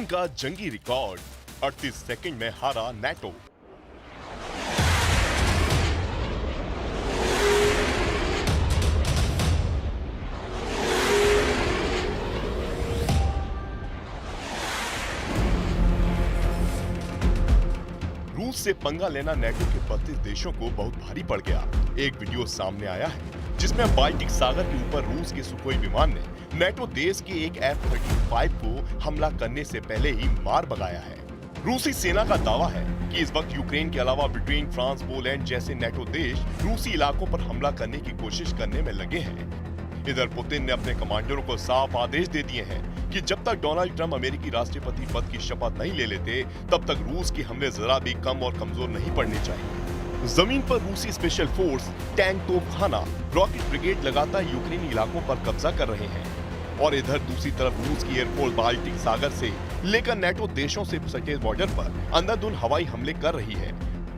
Ukraine का जंगी record, 38 second में हारा नाटो। रूस से पंगा लेना नाटो के 32 देशों को बहुत भारी पड़ गया। एक वीडियो सामने आया है जिसमें बाल्टिक सागर के ऊपर रूस के सुखोई विमान ने नाटो देश के एक F-35 को हमला करने से पहले ही मार भगाया है। रूसी सेना का दावा है कि इस वक्त यूक्रेन के अलावा ब्रिटेन, फ्रांस, पोलैंड जैसे नाटो देश रूसी इलाकों पर हमला करने की कोशिश करने में लगे हैं। इधर पुतिन ने अपने कमांडरों को साफ आदेश दे दिए हैं कि जब तक डोनाल्ड ट्रंप अमेरिकी राष्ट्रपति पद की शपथ नहीं ले लेते, तब तक रूस के हमले जरा भी कम और कमजोर नहीं पड़ने चाहिए। जमीन पर रूसी स्पेशल फोर्स, टैंक, तोपखाना, रॉकेट ब्रिगेड लगातार यूक्रेनी इलाकों पर कब्जा कर रहे हैं और इधर दूसरी तरफ रूस की एयरफोर्स बाल्टिक सागर से लेकर नाटो देशों से सटे बॉर्डर पर अंधाधुंध हवाई हमले कर रही है।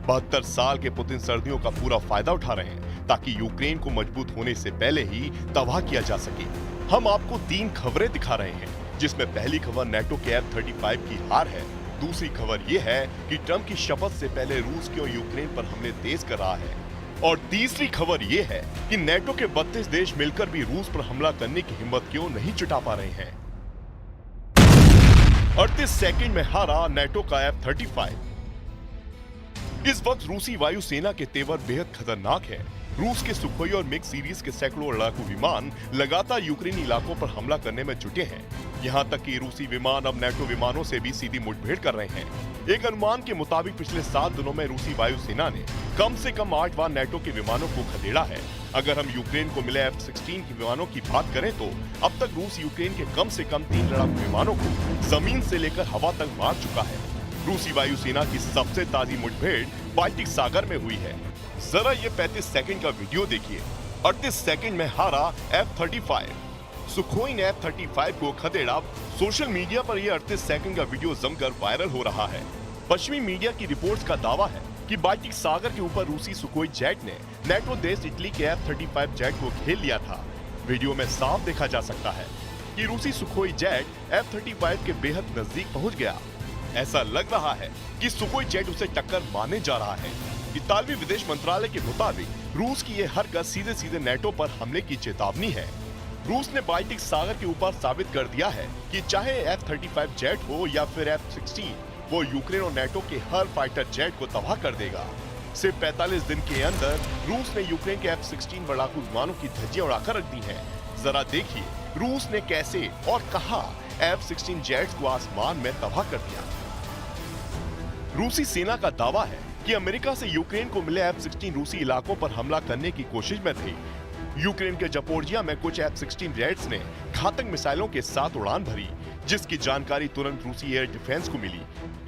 72 साल के पुतिन सर्दियों का पूरा फायदा उठा रहे हैं ताकि यूक्रेन को मजबूत होने से पहले ही तबाह किया जा सके। हम आपको 3 खबरें दिखा रहे हैं, जिसमें पहली खबर नाटो के F-35 की हार है। दूसरी खबर यह है कि ट्रंप की शपथ से पहले रूस क्यों यूक्रेन पर हमले तेज कर रहा है, और तीसरी खबर यह है कि नाटो के 32 देश मिलकर भी रूस पर हमला करने की हिम्मत क्यों नहीं जुटा पा रहे हैं। 38 सेकंड में हारा नाटो का F-35। इस वक्त रूसी वायुसेना के तेवर बेहद खतरनाक है। रूस के सुखोई और मिग सीरीज के सैकड़ों लड़ाकू विमान लगातार यूक्रेनी इलाकों पर हमला करने में जुटे हैं। यहां तक कि रूसी विमान अब नाटो विमानों से भी सीधी मुठभेड़ कर रहे हैं। एक अनुमान के मुताबिक पिछले 7 दिनों में रूसी वायुसेना ने कम से कम 8 बार नाटो के विमानों को खदेड़ा है। अगर हम यूक्रेन को मिले F-16 के विमानों की बात करें तो अब तक रूस यूक्रेन के कम से कम 3 लड़ाकू विमानों को जमीन से लेकर हवा तक मार चुका है। रूसी वायुसेना की सबसे ताजी मुठभेड़ बाल्टिक सागर में हुई है। जरा ये 35 सेकंड का वीडियो देखिए। 38 सेकंड में हारा F-35। सुखोई ने F-35 को खदेड़ा। सोशल मीडिया पर यह 38 सेकंड का वीडियो जमकर वायरल हो रहा है। पश्चिमी मीडिया की रिपोर्ट्स का दावा है कि बाल्टिक सागर के ऊपर रूसी सुखोई जेट ने नाटो देश इटली के F-35 जेट को घेर लिया था। वीडियो में साफ देखा जा सकता है कि रूसी सुखोई जेट F-35 के बेहद नजदीक पहुंच गया। ऐसा लग रहा है कि सुखोई जेट उसे टक्कर मारने जा रहा है। इतालवी विदेश मंत्रालय के मुताबिक रूस की यह हरकत सीधे सीधे नाटो पर हमले की चेतावनी है। रूस ने बाल्टिक सागर के ऊपर साबित कर दिया है कि चाहे F-35 जेट हो या फिर F-16, वो यूक्रेन और नाटो के हर फाइटर जेट को तबाह कर देगा। सिर्फ 45 दिन के अंदर रूस ने यूक्रेन के F-16 लड़ाकू विमानों की धज्जियां उड़ाकर रख दी हैं। जरा देखिए रूस ने कैसे और कहां F-16 जेट्स को आसमान में तबाह कर दिया। रूसी सेना का दावा है कि अमेरिका से यूक्रेन को मिले F-16 रूसी इलाकों पर हमला करने की कोशिश में थे। यूक्रेन के जपोर्जिया में कुछ F-16 जेट्स ने घातक मिसाइलों के साथ उड़ान भरी, जिसकी जानकारी तुरंत रूसी एयर डिफेंस को मिली।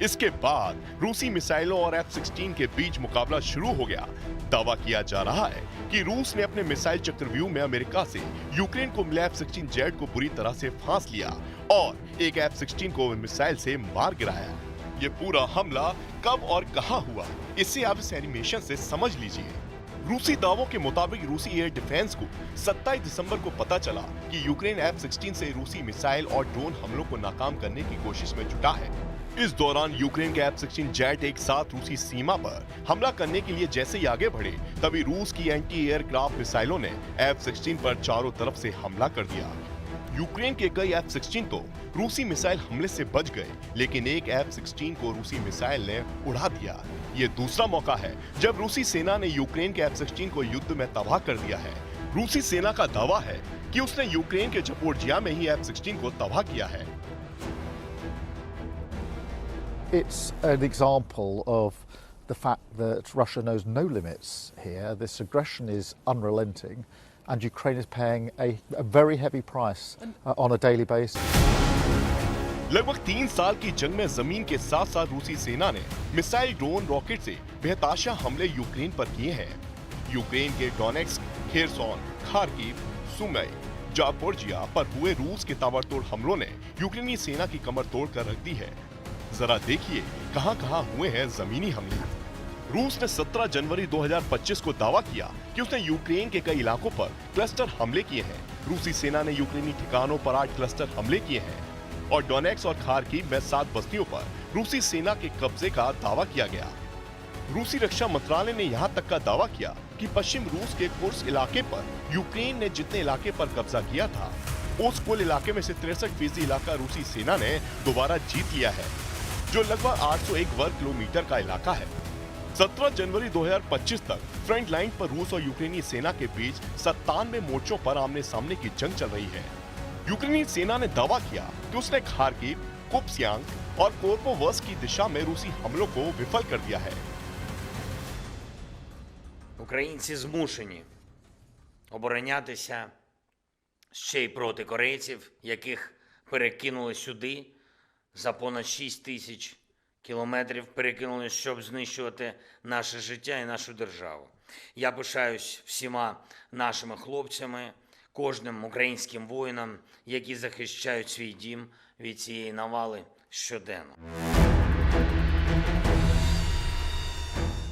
इसके बाद रूसी मिसाइलों और F-16 के बीच मुकाबला शुरू हो गया। दावा किया जा रहा है कि रूस ने अपने मिसाइल चक्रव्यूह में अमेरिका से यूक्रेन को मिले F-16 जेट को बुरी तरह से फांस लिया और एक F-16 को मिसाइल से मार गिराया। ये पूरा हमला कब और कहां हुआ, इसे आप इस एनिमेशन से समझ लीजिए। रूसी दावों के मुताबिक रूसी एयर डिफेंस को 27 दिसंबर को पता चला कि यूक्रेन F-16 से रूसी मिसाइल और ड्रोन हमलों को नाकाम करने की कोशिश में जुटा है। इस दौरान यूक्रेन के F-16 जेट एक साथ रूसी सीमा पर हमला करने के लिए जैसे ही आगे बढ़े, तभी रूस की एंटी एयरक्राफ्ट मिसाइलों ने F-16 पर चारों तरफ से हमला कर दिया। यूक्रेन के कई F-16 तो रूसी मिसाइल हमले से बच गए, लेकिन एक F-16 को रूसी मिसाइल ने उड़ा दिया। ये दूसरा मौका है जब रूसी सेना ने यूक्रेन के F-16 को युद्ध में तबाह कर दिया है। रूसी सेना का दावा है कि उसने यूक्रेन के जपोर्जिया में ही F-16 को तबाह किया है। It's an example of the fact that Russia knows no limits here. This aggression is unrelenting. And Ukraine is paying a very heavy price on a daily basis. लगभग 3 साल की जंग में जमीन के साथ साथ रूसी सेना ने मिसाइल, ड्रोन, रॉकेट से बेतहाशा हमले यूक्रेन पर किए हैं। यूक्रेन के डोनेट्स्क, खेरसोन, खार्किव, सुमी, जापोर्जिया पर हुए रूस के ताबड़तोड़ हमलों ने यूक्रेनी सेना की कमर तोड़ कर रख दी है। जरा देखिए कहां-कहां हुए हैं जमीनी हमले। रूस ने 17 जनवरी 2025 को दावा किया कि उसने यूक्रेन के कई इलाकों पर क्लस्टर हमले किए हैं। रूसी सेना ने यूक्रेनी ठिकानों पर 8 क्लस्टर हमले किए हैं। और डोनेट्स्क और खार्किव में 7 बस्तियों पर रूसी सेना के कब्जे का दावा किया गया। रूसी रक्षा मंत्रालय ने यहां तक का दावा किया कि पश्चिम रूस के कुर्स्क इलाके पर यूक्रेन ने जितने इलाके पर कब्जा किया था, उस कुल इलाके में से 63% इलाका रूसी सेना ने दोबारा जीत लिया है, जो लगभग 801 वर्ग किलोमीटर का इलाका है। 17 जनवरी 2025 तक फ्रंट लाइन पर रूस और यूक्रेनी सेना के बीच 97 मोर्चों पर आमने सामने की जंग चल रही है। यूक्रेनी सेना ने दावा किया कि उसने खार्किव, कुप्स्यांक और कोर्पोवस्क की दिशा में रूसी हमलों को विफल कर दिया है। Українці змушені оборонятися ще й проти корейців, яких перекинули сюди за понад 6 тисяч кілометрів, перекинули, щоб знищувати наше життя і нашу державу. Я пишаюсь всіма нашими хлопцями, кожним українським воїнам, які захищають свій дім від цієї навали щоденно.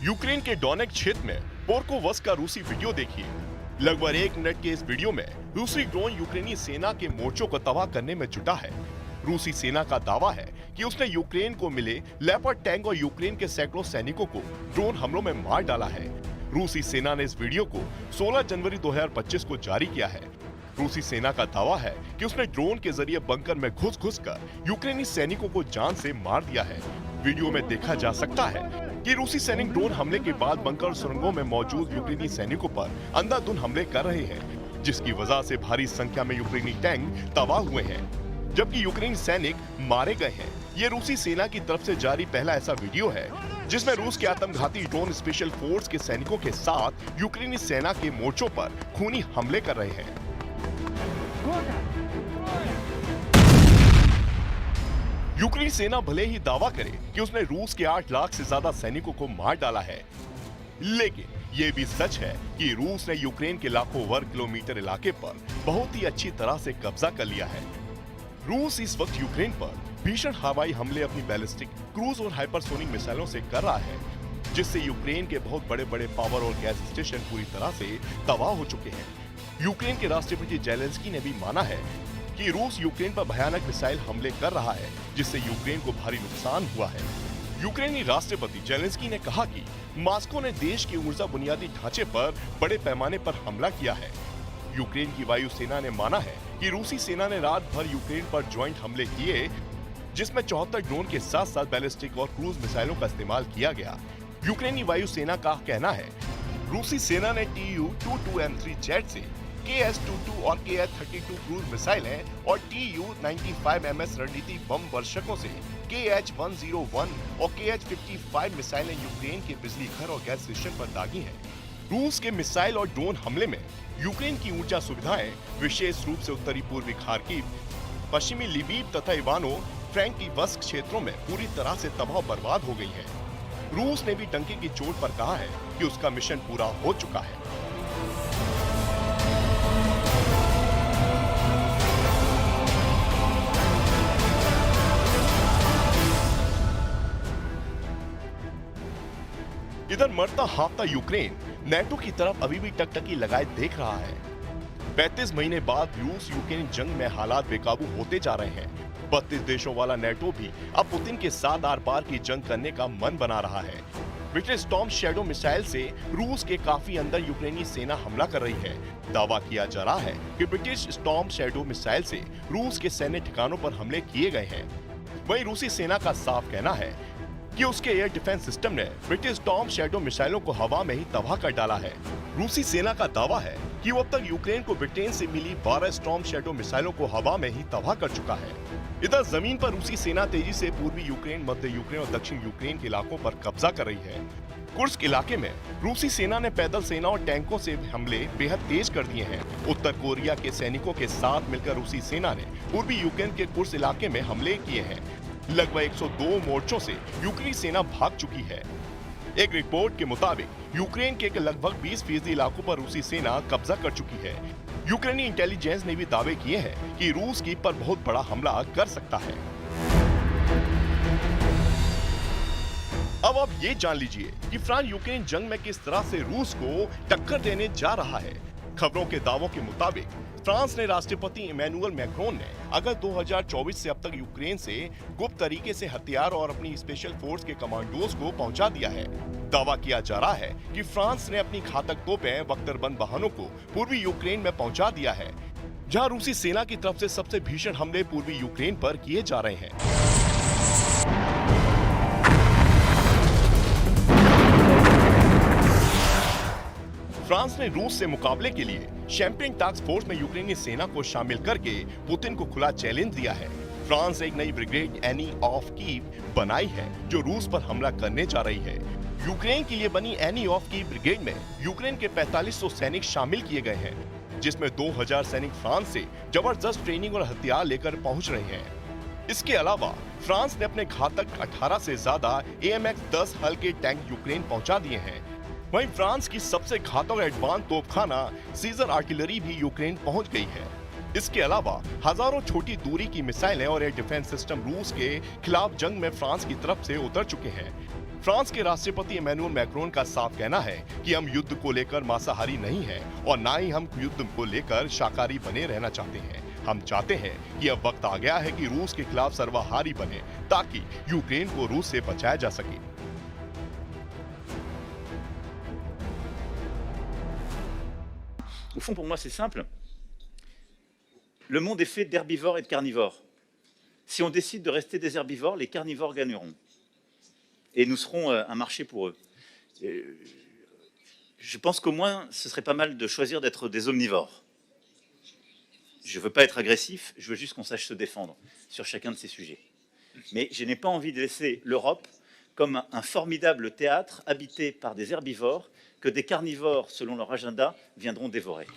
यूक्रेन के डोनेट्स्क क्षेत्र में पोर्कोवस्क का रूसी वीडियो देखिए। लगभग 1 मिनट के इस वीडियो में रूसी ड्रोन यूक्रेनी सेना के मोर्चों को तबाह करने में जुटा है। रूसी सेना का दावा है कि उसने यूक्रेन को मिले लेपर्ड टैंक और यूक्रेन के सैकड़ों सैनिकों को ड्रोन हमलों में मार डाला है। रूसी सेना ने इस वीडियो को 16 जनवरी 2025 को जारी किया है। रूसी सेना का दावा है कि उसने ड्रोन के जरिए बंकर में घुस कर यूक्रेनी सैनिकों को जान से मार दिया है। वीडियो में देखा जा सकता है कि रूसी सैनिक ड्रोन हमले के बाद बंकर और सुरंगों में मौजूद यूक्रेनी सैनिकों पर अंधाधुंध हमले कर रहे हैं, जिसकी वजह से भारी संख्या में यूक्रेनी टैंक तबाह हुए हैं, जबकि यूक्रेनी सैनिक मारे गए हैं। ये रूसी सेना की तरफ से जारी पहला ऐसा वीडियो है जिसमें रूस के आत्मघाती ड्रोन स्पेशल फोर्स के सैनिकों के साथ यूक्रेनी सेना के मोर्चों पर खूनी हमले कर रहे हैं। यूक्रेनी सेना भले ही दावा करे कि उसने रूस के 8 लाख से ज्यादा सैनिकों को मार डाला है, लेकिन यह भी सच है कि रूस ने यूक्रेन के लाखों वर्ग किलोमीटर इलाके पर बहुत ही अच्छी तरह से कब्जा कर लिया है। रूस इस वक्त यूक्रेन पर भीषण हवाई हमले अपनी बैलिस्टिक, क्रूज और हाइपरसोनिक मिसाइलों से कर रहा है, जिससे यूक्रेन के बहुत बड़े बड़े पावर और गैस स्टेशन पूरी तरह से तबाह हो चुके हैं। यूक्रेन के राष्ट्रपति जेलेंस्की ने भी माना है कि रूस यूक्रेन पर भयानक मिसाइल हमले कर रहा है, जिससे यूक्रेन को भारी नुकसान हुआ है। यूक्रेनी राष्ट्रपति जेलेंस्की ने कहा कि मॉस्को ने देश की ऊर्जा बुनियादी ढांचे पर बड़े पैमाने पर हमला किया है। यूक्रेन की वायुसेना ने माना है कि रूसी सेना ने रात भर यूक्रेन पर ज्वाइंट हमले किए, जिसमें 74 ड्रोन के साथ साथ बैलिस्टिक और क्रूज मिसाइलों का इस्तेमाल किया गया। यूक्रेनी वायुसेना का कहना है रूसी सेना ने Tu-22M3 जेट से KS-22 और KH-32 क्रूज मिसाइलें और Tu-95MS रणनीति बम वर्षकों से KH-101 और KH-55 मिसाइलें यूक्रेन के बिजली घर और गैस स्टेशन पर दागी हैं। रूस के मिसाइल और ड्रोन हमले में यूक्रेन की ऊर्जा सुविधाएं विशेष रूप से उत्तरी पूर्वी खार्किव, पश्चिमी लिवीव तथा इवानो फ्रैंकिवस्क क्षेत्रों में पूरी तरह से तबाह बर्बाद हो गई हैं। रूस ने भी डंके की चोट पर कहा है कि उसका मिशन पूरा हो चुका है। इधर मरता हाँफता यूक्रेन नेटो की तरफ अभी भी टकटकी लगाए देख रहा है। 35 महीने बाद रूस यूक्रेन जंग में हालात बेकाबू होते जा रहे हैं। 32 देशों वाला नेटो भी अब पुतिन के साथ आर पार की जंग करने का मन बना रहा है। ब्रिटिश स्टॉर्म शैडो मिसाइल से रूस के काफी अंदर यूक्रेनी सेना हमला कर रही है। दावा किया जा रहा है कि ब्रिटिश स्टॉर्म शैडो मिसाइल से रूस के सैन्य ठिकानों पर हमले किए गए हैं। वहीं रूसी सेना का साफ कहना है कि उसके एयर डिफेंस सिस्टम ने ब्रिटिश स्टॉर्म शैडो मिसाइलों को हवा में ही तबाह कर डाला है। रूसी सेना का दावा है कि वो अब तक यूक्रेन को ब्रिटेन से मिली 12 स्टॉर्म शैडो मिसाइलों को हवा में ही तबाह कर चुका है। इधर जमीन पर रूसी सेना तेजी से पूर्वी यूक्रेन, मध्य यूक्रेन और दक्षिण यूक्रेन के इलाकों पर कब्जा कर रही है। कुर्स्क इलाके में रूसी सेना ने पैदल सेना और टैंकों से हमले बेहद तेज कर दिए हैं। उत्तर कोरिया के सैनिकों के साथ मिलकर रूसी सेना ने पूर्वी यूक्रेन के कुर्स्क इलाके में हमले किए हैं। लगभग 102 मोर्चों से यूक्रेनी सेना भाग चुकी है। एक रिपोर्ट के मुताबिक यूक्रेन के लगभग 20% इलाकों पर रूसी सेना कब्जा कर चुकी है। यूक्रेनी इंटेलिजेंस ने भी दावे किए हैं कि रूस की पर बहुत बड़ा हमला कर सकता है। अब आप ये जान लीजिए कि फ्रांस यूक्रेन जंग में किस तरह से रूस को टक्कर देने जा रहा है। खबरों के दावों के मुताबिक फ्रांस ने राष्ट्रपति इमैनुअल मैक्रोन ने अगस्त 2024 से अब तक यूक्रेन से गुप्त तरीके से हथियार और अपनी स्पेशल फोर्स के कमांडोज को पहुंचा दिया है। दावा किया जा रहा है कि फ्रांस ने अपनी घातक तोपें बख्तरबंद वाहनों को पूर्वी यूक्रेन में पहुंचा दिया है, जहां रूसी सेना की तरफ से सबसे भीषण हमले पूर्वी यूक्रेन पर किए जा रहे हैं। फ्रांस ने रूस से मुकाबले के लिए शैंपेन टास्क फोर्स में यूक्रेनी सेना को शामिल करके पुतिन को खुला चैलेंज दिया है। फ्रांस एक नई ब्रिगेड एनी ऑफ कीव बनाई है जो रूस पर हमला करने जा रही है। यूक्रेन के लिए बनी एनी ऑफ कीव ब्रिगेड में यूक्रेन के 4500 सैनिक शामिल किए गए हैं, जिसमें 2000 सैनिक फ्रांस से जबरदस्त ट्रेनिंग और हथियार लेकर पहुंच रहे हैं। इसके अलावा फ्रांस ने अपने घातक 18 से ज्यादा AMX-10 हल्के टैंक यूक्रेन पहुंचा दिए हैं। वहीं फ्रांस की सबसे घातक एडवांस तोपखाना सीजर आर्टिलरी भी यूक्रेन पहुंच गई है। इसके अलावा हजारों छोटी दूरी की मिसाइलें और एयर डिफेंस सिस्टम रूस के खिलाफ जंग में फ्रांस की तरफ से उतर चुके हैं। फ्रांस के राष्ट्रपति इमैनुअल मैक्रोन का साफ कहना है कि हम युद्ध को लेकर मांसाहारी नहीं हैं और ना ही हम युद्ध को लेकर शाकाहारी बने रहना चाहते हैं। हम चाहते हैं कि अब वक्त आ गया है कि रूस के खिलाफ सर्वाहारी बने ताकि यूक्रेन को रूस से बचाया जा सके। Au fond, pour moi, c'est simple. Le monde est fait d'herbivores et de carnivores. Si on décide de rester des herbivores, les carnivores gagneront. Et nous serons un marché pour eux. Je pense qu'au moins, ce serait pas mal de choisir d'être des omnivores. Je ne veux pas être agressif, je veux juste qu'on sache se défendre sur chacun de ces sujets. Mais je n'ai pas envie de laisser l'Europe comme un formidable théâtre habité par des herbivores que des carnivores, selon leur agenda, viendront dévorer.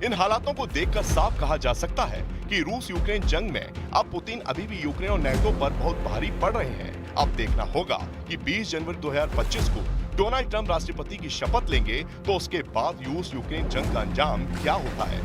इन हालातों को देखकर साफ कहा जा सकता है कि रूस यूक्रेन जंग में अब पुतिन अभी भी यूक्रेन और नेटो पर बहुत भारी पड़ रहे हैं। अब देखना होगा कि 20 जनवरी 2025 को डोनाल्ड ट्रंप राष्ट्रपति की शपथ लेंगे तो उसके बाद रूस यूक्रेन जंग का अंजाम क्या होता है।